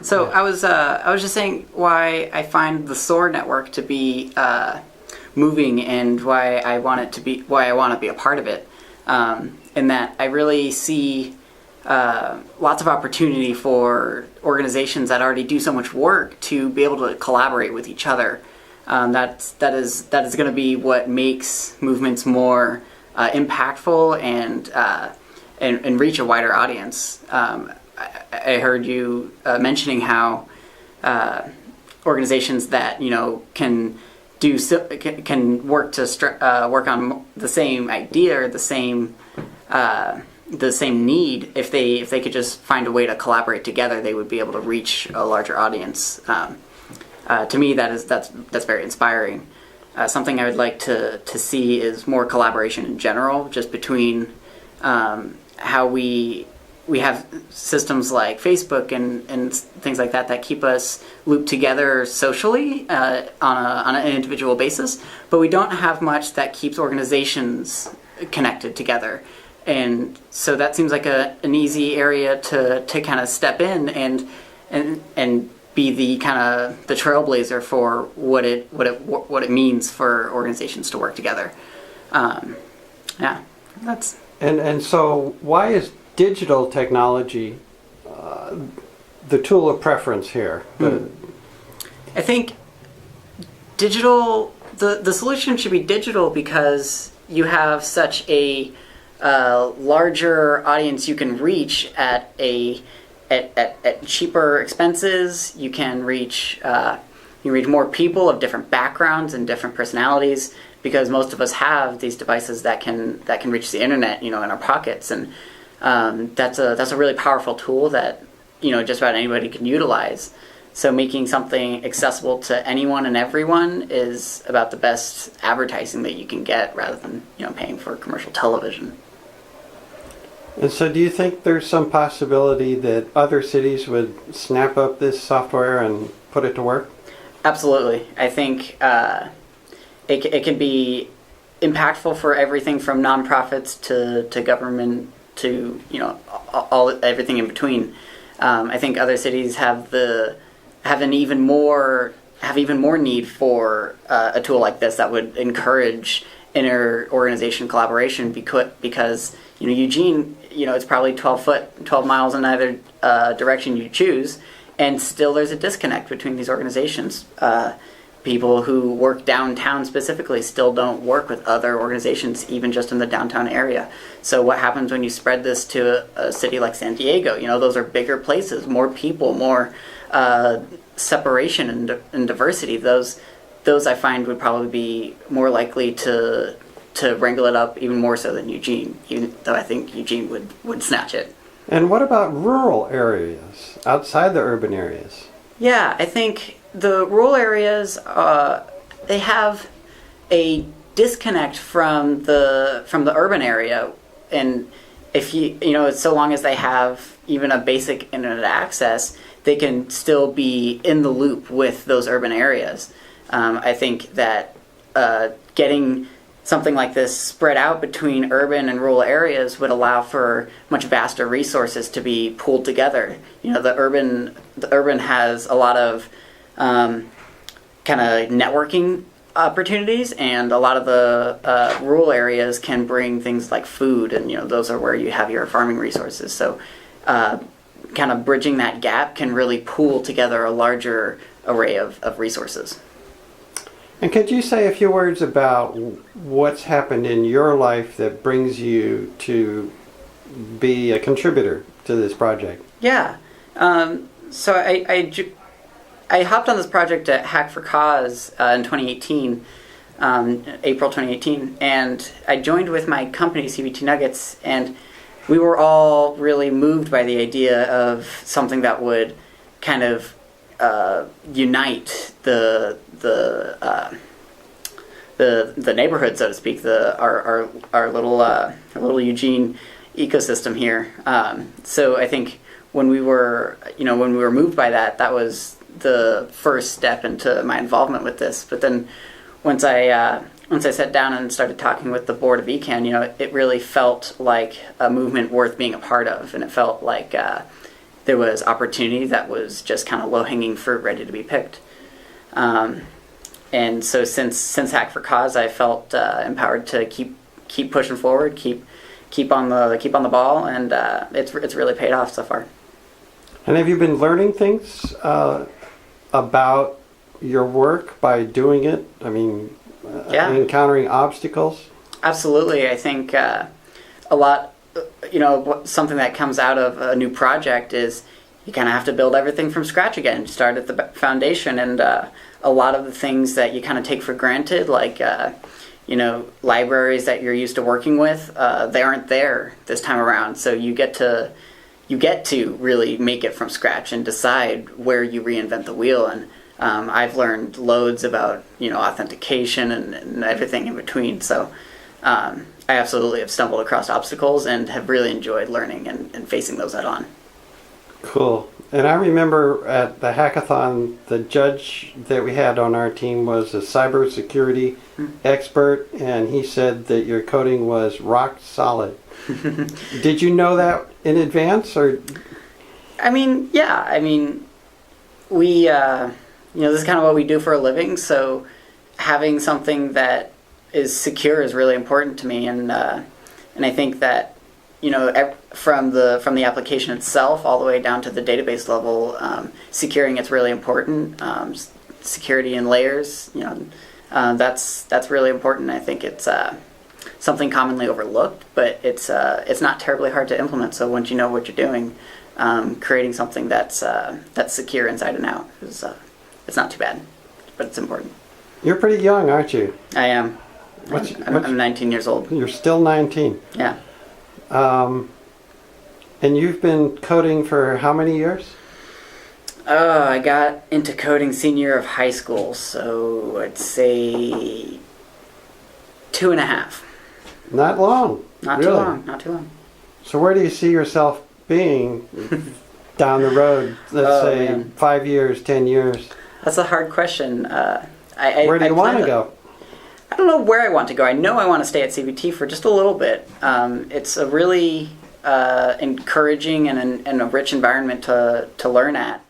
So Yeah. I was just saying why I find the SOAR network to be moving, and why I want to be a part of it. In that I really see lots of opportunity for organizations that already do so much work to be able to collaborate with each other. That is going to be what makes movements more impactful and reach a wider audience. I heard you mentioning how organizations that can work to work on the same idea or the same need. If they could just find a way to collaborate together, they would be able to reach a larger audience. To me, that's very inspiring. Something I would like to see is more collaboration in general, just between how we have systems like Facebook and things like that keep us looped together socially on an individual basis, but we don't have much that keeps organizations connected together. And so that seems like an easy area to kind of step in and be the kind of the trailblazer for what it means for organizations to work together. That's And so why is digital technology the tool of preference here? I think digital. The solution should be digital because you have such a larger audience you can reach at cheaper expenses. You can reach more people of different backgrounds and different personalities, because most of us have these devices that can reach the internet, in our pockets, and that's a really powerful tool that just about anybody can utilize. So making something accessible to anyone and everyone is about the best advertising that you can get, rather than paying for commercial television. And so do you think there's some possibility that other cities would snap up this software and put it to work? Absolutely. I think it can be impactful for everything from nonprofits to government to everything in between. I think other cities have even more need for a tool like this that would encourage inter-organization collaboration, because Eugene, it's probably 12 miles in either direction you choose, and still there's a disconnect between these organizations. People who work downtown specifically still don't work with other organizations, even just in the downtown area. So what happens when you spread this to a city like San Diego? Those are bigger places, more people, more separation and diversity. Those I find would probably be more likely to wrangle it up even more so than Eugene, even though I think Eugene would snatch it. And what about rural areas, outside the urban areas? Yeah, I think the rural areas, they have a disconnect from the urban area, and if so long as they have even a basic internet access, they can still be in the loop with those urban areas. I think that getting something like this spread out between urban and rural areas would allow for much vaster resources to be pooled together. The urban has a lot of kind of networking opportunities, and a lot of the rural areas can bring things like food, and those are where you have your farming resources. So kind of bridging that gap can really pool together a larger array of resources. And could you say a few words about what's happened in your life that brings you to be a contributor to this project? Yeah. So I hopped on this project at Hack for Cause in 2018, April 2018, and I joined with my company, CBT Nuggets, and we were all really moved by the idea of something that would kind of unite the neighborhood, so to speak, our little Eugene ecosystem here. So I think when we were moved by that, that was the first step into my involvement with this. But then once I sat down and started talking with the board of ECAN, it really felt like a movement worth being a part of, and it felt like there was opportunity that was just kind of low-hanging fruit ready to be picked. And so since Hack for Cause, I felt empowered to keep pushing forward, keep on the ball, and it's really paid off so far. And have you been learning things about your work by doing it? I mean, encountering obstacles? Absolutely. I think a lot, something that comes out of a new project is you kind of have to build everything from scratch again, start at the foundation, and a lot of the things that you kind of take for granted, like libraries that you're used to working with, they aren't there this time around. So you get to really make it from scratch and decide where you reinvent the wheel. And I've learned loads about authentication and everything in between. So I absolutely have stumbled across obstacles and have really enjoyed learning and facing those head on. Cool. And I remember at the hackathon, the judge that we had on our team was a cybersecurity expert, and he said that your coding was rock solid. Did you know that in advance, or? I mean, yeah. I mean, we, this is kind of what we do for a living, so having something that is secure is really important to me, and I think that, from the application itself all the way down to the database level, securing it's really important. Security in layers, that's really important. I think it's something commonly overlooked, but it's not terribly hard to implement. So once you know what you're doing, creating something that's secure inside and out is it's not too bad, but it's important. You're pretty young, aren't you? I am. I'm 19 years old. You're still 19. Yeah. And you've been coding for how many years? I got into coding senior year of high school, so I'd say 2.5. Not long. Not really. too long. Not too long. So where do you see yourself being down the road? Let's say man. 5 years, 10 years. That's a hard question. Where do you want to go? I don't know where I want to go. I know I want to stay at CBT for just a little bit. It's a really encouraging and a rich environment to learn at.